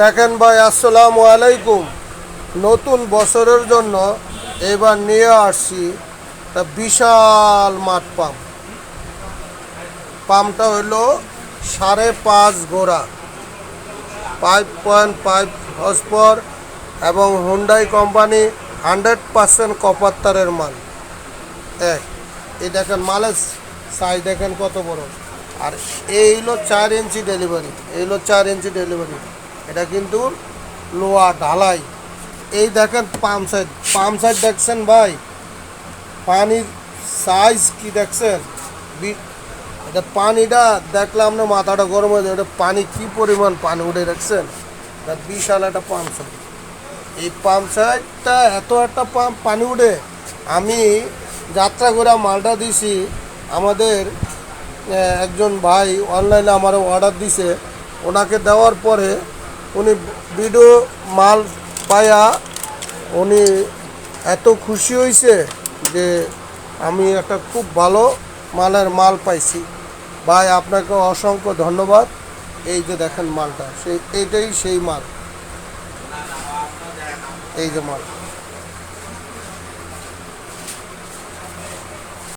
দেখেন ভাই, আসসালামু আলাইকুম। নতুন বছরের জন্য এবার নিয়ে আসছি একটা বিশাল মাঠ পাম্প। পাম্পটা হলো 5.5 গোড়া, 5.5 হর্সপাওয়ার এবং হুন্ডাই কোম্পানি 100% কপার তারের মাল। এই দেখেন মালের সাইজ দেখেন কত বড়। আর এই হলো 4 ইঞ্চি ডেলিভারি, এটা কিন্তু লোহা ঢালাই। এই দেখেন পাম্প সাইড দেখছেন ভাই, পানির সাইজ কি দেখছেন? এটা পানিটা দেখলে আপনার মাথাটা গরম হয়ে যায়। এটা পানি কি পরিমাণ পানি উঠে দেখছেন? এটা বিশাল একটা পাম্প সাইড। এই পাম্প সাইডটা এত একটা পানি উঠে, আমি যাত্রা করে মালটা দিছি আমাদের একজন ভাই অনলাইনে আমার অর্ডার দিছে। ওনাকে দেওয়ার পরে উনি ভিডিও মাল পায়া উনি এত খুশি হয়েছে যে আমি একটা খুব ভালো মানের মাল পাইছি। ভাই আপনাকে অসংখ্য ধন্যবাদ। এই যে দেখেন মালটা, এইটাই সেই মাল, এই যে মাল।